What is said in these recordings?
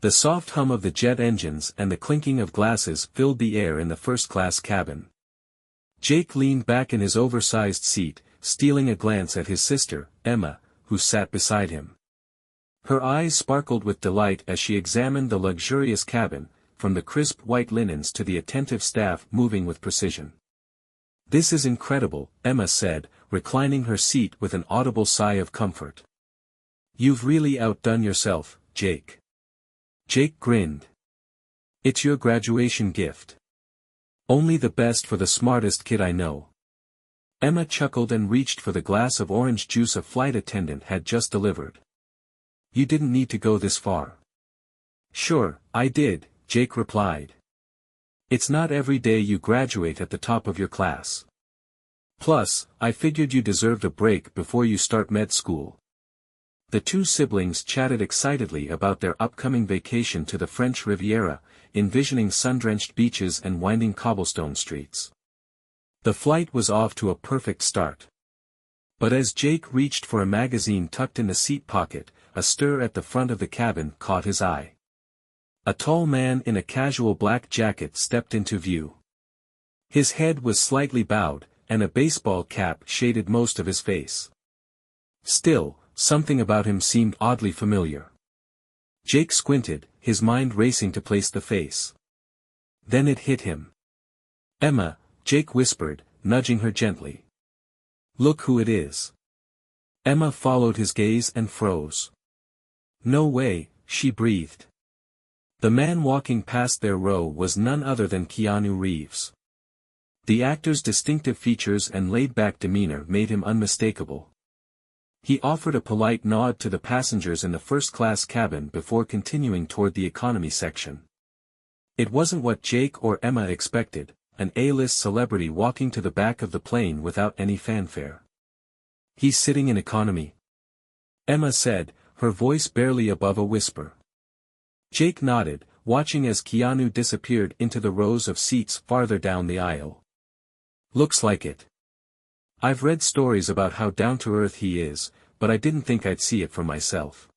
The soft hum of the jet engines and the clinking of glasses filled the air in the first-class cabin. Jake leaned back in his oversized seat, stealing a glance at his sister, Emma, who sat beside him. Her eyes sparkled with delight as she examined the luxurious cabin, from the crisp white linens to the attentive staff moving with precision. "This is incredible," Emma said, reclining her seat with an audible sigh of comfort. "You've really outdone yourself, Jake." Jake grinned. "It's your graduation gift. Only the best for the smartest kid I know." Emma chuckled and reached for the glass of orange juice a flight attendant had just delivered. "You didn't need to go this far." "Sure, I did," Jake replied. "It's not every day you graduate at the top of your class. Plus, I figured you deserved a break before you start med school." The two siblings chatted excitedly about their upcoming vacation to the French Riviera, envisioning sun-drenched beaches and winding cobblestone streets. The flight was off to a perfect start. But as Jake reached for a magazine tucked in the seat pocket, a stir at the front of the cabin caught his eye. A tall man in a casual black jacket stepped into view. His head was slightly bowed, and a baseball cap shaded most of his face. Still, something about him seemed oddly familiar. Jake squinted, his mind racing to place the face. Then it hit him. "Emma," Jake whispered, nudging her gently. "Look who it is." Emma followed his gaze and froze. "No way," she breathed. The man walking past their row was none other than Keanu Reeves. The actor's distinctive features and laid-back demeanor made him unmistakable. He offered a polite nod to the passengers in the first-class cabin before continuing toward the economy section. It wasn't what Jake or Emma expected, an A-list celebrity walking to the back of the plane without any fanfare. "He's sitting in economy," Emma said, her voice barely above a whisper. Jake nodded, watching as Keanu disappeared into the rows of seats farther down the aisle. "Looks like it. I've read stories about how down-to-earth he is, but I didn't think I'd see it for myself."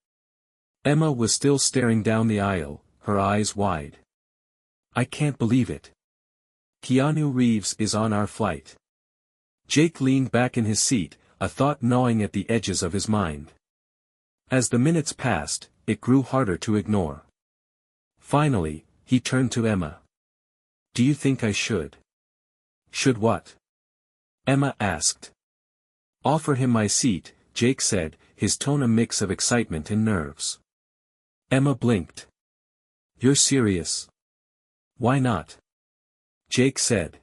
Emma was still staring down the aisle, her eyes wide. "I can't believe it. Keanu Reeves is on our flight." Jake leaned back in his seat, a thought gnawing at the edges of his mind. As the minutes passed, it grew harder to ignore. Finally, he turned to Emma. "Do you think I should?" "Should what?" Emma asked. "Offer him my seat," Jake said, his tone a mix of excitement and nerves. Emma blinked. "You're serious?" "Why not?" Jake said.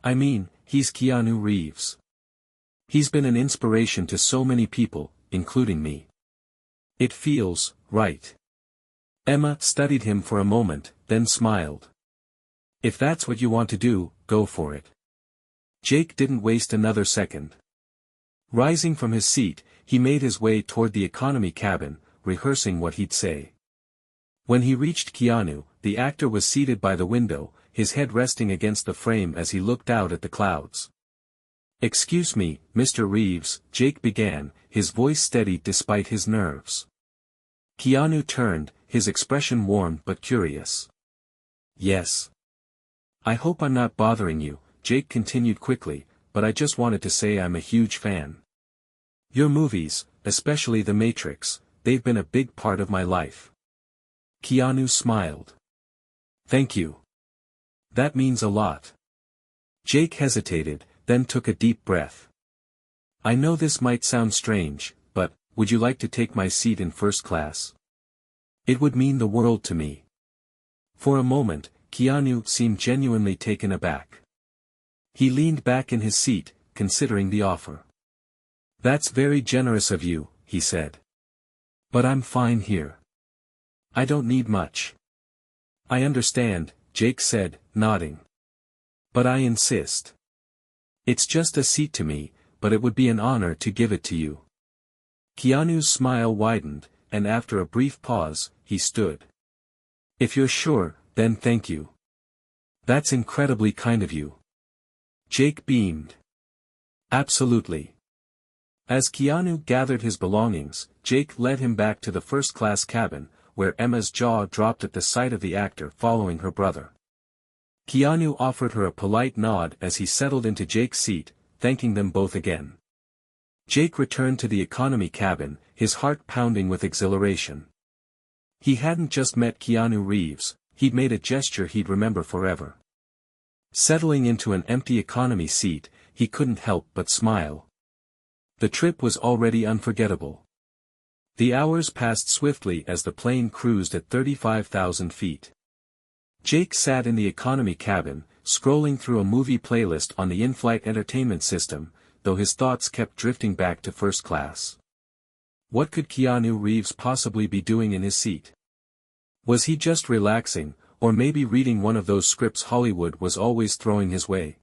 "I mean, he's Keanu Reeves. He's been an inspiration to so many people, including me. It feels right." Emma studied him for a moment, then smiled. "If that's what you want to do, go for it." Jake didn't waste another second. Rising from his seat, he made his way toward the economy cabin, rehearsing what he'd say. When he reached Keanu, the actor was seated by the window, his head resting against the frame as he looked out at the clouds. "Excuse me, Mr. Reeves," Jake began, his voice steady despite his nerves. Keanu turned, his expression warm but curious. "Yes. I hope I'm not bothering you," Jake continued quickly, "but I just wanted to say I'm a huge fan. Your movies, especially The Matrix, they've been a big part of my life." Keanu smiled. "Thank you. That means a lot." Jake hesitated, then took a deep breath. "I know this might sound strange, but, would you like to take my seat in first class? It would mean the world to me." For a moment, Keanu seemed genuinely taken aback. He leaned back in his seat, considering the offer. "That's very generous of you," he said. "But I'm fine here. I don't need much." "I understand," Jake said, nodding. "But I insist. It's just a seat to me, but it would be an honor to give it to you." Keanu's smile widened, and after a brief pause, he stood. "If you're sure, then thank you. That's incredibly kind of you." Jake beamed. "Absolutely." As Keanu gathered his belongings, Jake led him back to the first-class cabin, where Emma's jaw dropped at the sight of the actor following her brother. Keanu offered her a polite nod as he settled into Jake's seat, thanking them both again. Jake returned to the economy cabin, his heart pounding with exhilaration. He hadn't just met Keanu Reeves, he'd made a gesture he'd remember forever. Settling into an empty economy seat, he couldn't help but smile. The trip was already unforgettable. The hours passed swiftly as the plane cruised at 35,000 feet. Jake sat in the economy cabin, scrolling through a movie playlist on the in-flight entertainment system, though his thoughts kept drifting back to first class. What could Keanu Reeves possibly be doing in his seat? Was he just relaxing, or maybe reading one of those scripts Hollywood was always throwing his way?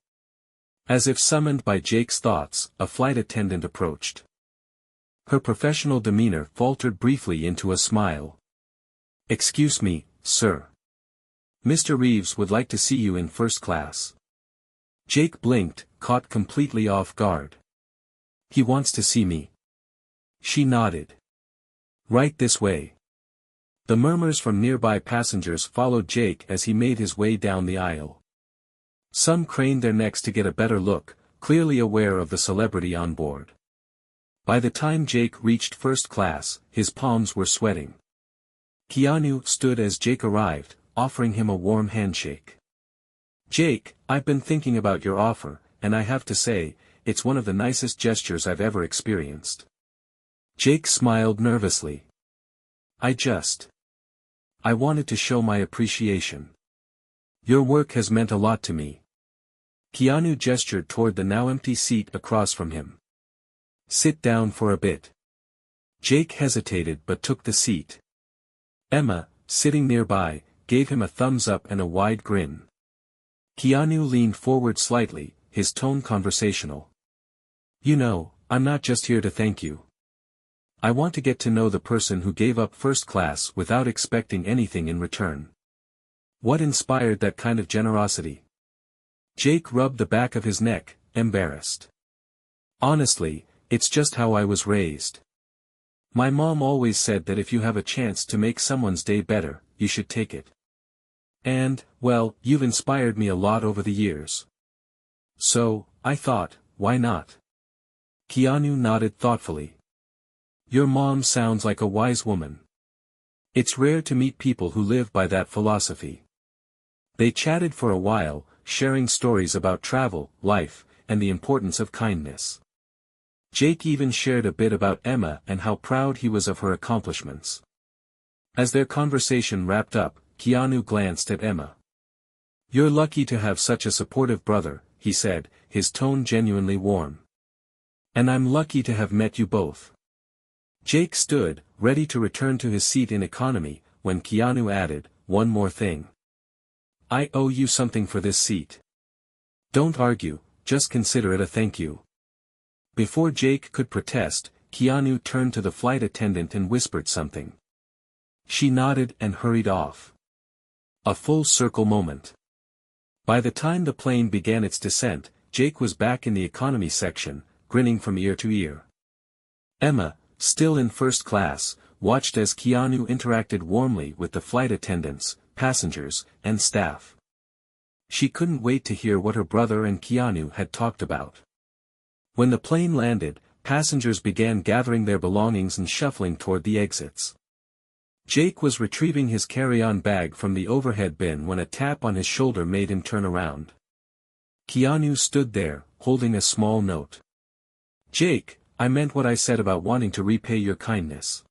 As if summoned by Jake's thoughts, a flight attendant approached. Her professional demeanor faltered briefly into a smile. "Excuse me, sir. Mr. Reeves would like to see you in first class." Jake blinked, caught completely off guard. "He wants to see me." She nodded. "Right this way." The murmurs from nearby passengers followed Jake as he made his way down the aisle. Some craned their necks to get a better look, clearly aware of the celebrity on board. By the time Jake reached first class, his palms were sweating. Keanu stood as Jake arrived, offering him a warm handshake. "Jake, I've been thinking about your offer, and I have to say, it's one of the nicest gestures I've ever experienced." Jake smiled nervously. I wanted to show my appreciation. Your work has meant a lot to me." Keanu gestured toward the now empty seat across from him. "Sit down for a bit." Jake hesitated but took the seat. Emma, sitting nearby, gave him a thumbs up and a wide grin. Keanu leaned forward slightly, his tone conversational. "You know, I'm not just here to thank you. I want to get to know the person who gave up first class without expecting anything in return. What inspired that kind of generosity?" Jake rubbed the back of his neck, embarrassed. "Honestly, it's just how I was raised. My mom always said that if you have a chance to make someone's day better, you should take it. And, well, you've inspired me a lot over the years. So, I thought, why not?" Keanu nodded thoughtfully. "Your mom sounds like a wise woman. It's rare to meet people who live by that philosophy." They chatted for a while, sharing stories about travel, life, and the importance of kindness. Jake even shared a bit about Emma and how proud he was of her accomplishments. As their conversation wrapped up, Keanu glanced at Emma. "You're lucky to have such a supportive brother," he said, his tone genuinely warm. "And I'm lucky to have met you both." Jake stood, ready to return to his seat in economy, when Keanu added, "One more thing. I owe you something for this seat. Don't argue, just consider it a thank you." Before Jake could protest, Keanu turned to the flight attendant and whispered something. She nodded and hurried off. A full circle moment. By the time the plane began its descent, Jake was back in the economy section, grinning from ear to ear. Emma, still in first class, watched as Keanu interacted warmly with the flight attendants, passengers, and staff. She couldn't wait to hear what her brother and Keanu had talked about. When the plane landed, passengers began gathering their belongings and shuffling toward the exits. Jake was retrieving his carry-on bag from the overhead bin when a tap on his shoulder made him turn around. Keanu stood there, holding a small note. "Jake, I meant what I said about wanting to repay your kindness.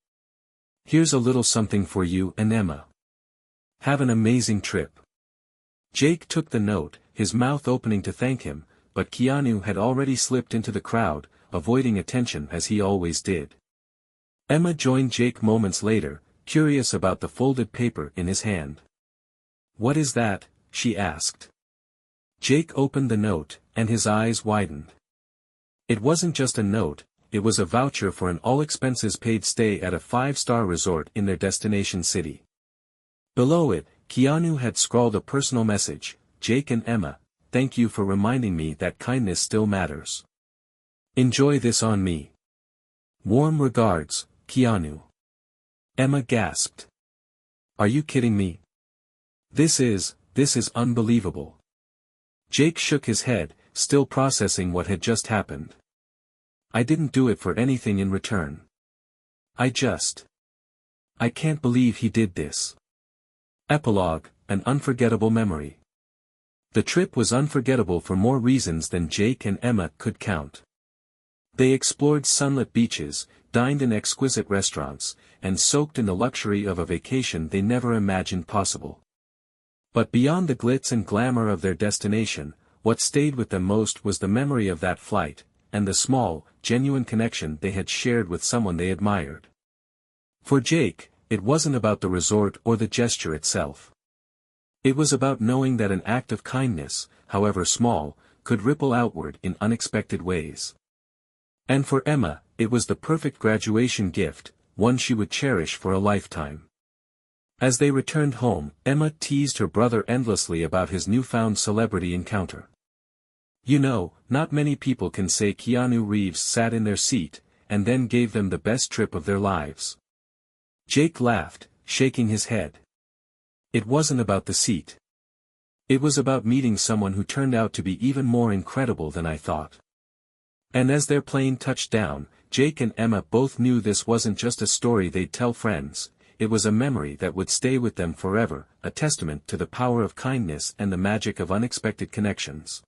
Here's a little something for you and Emma. Have an amazing trip." Jake took the note, his mouth opening to thank him, but Keanu had already slipped into the crowd, avoiding attention as he always did. Emma joined Jake moments later, curious about the folded paper in his hand. "What is that?" she asked. Jake opened the note, and his eyes widened. It wasn't just a note, it was a voucher for an all-expenses-paid stay at a 5-star resort in their destination city. Below it, Keanu had scrawled a personal message, "Jake and Emma, thank you for reminding me that kindness still matters. Enjoy this on me. Warm regards, Keanu." Emma gasped. Are you kidding me? This is unbelievable. Jake shook his head, still processing what had just happened. I didn't do it for anything in return. I can't believe he did this. Epilogue, an unforgettable memory. The trip was unforgettable for more reasons than Jake and Emma could count. They explored sunlit beaches, dined in exquisite restaurants, and soaked in the luxury of a vacation they never imagined possible. But beyond the glitz and glamour of their destination, what stayed with them most was the memory of that flight, and the small, genuine connection they had shared with someone they admired. For Jake, it wasn't about the resort or the gesture itself. It was about knowing that an act of kindness, however small, could ripple outward in unexpected ways. And for Emma, it was the perfect graduation gift, one she would cherish for a lifetime. As they returned home, Emma teased her brother endlessly about his newfound celebrity encounter. You know, not many people can say Keanu Reeves sat in their seat, and then gave them the best trip of their lives. Jake laughed, shaking his head. It wasn't about the seat. It was about meeting someone who turned out to be even more incredible than I thought. And as their plane touched down, Jake and Emma both knew this wasn't just a story they'd tell friends, it was a memory that would stay with them forever, a testament to the power of kindness and the magic of unexpected connections.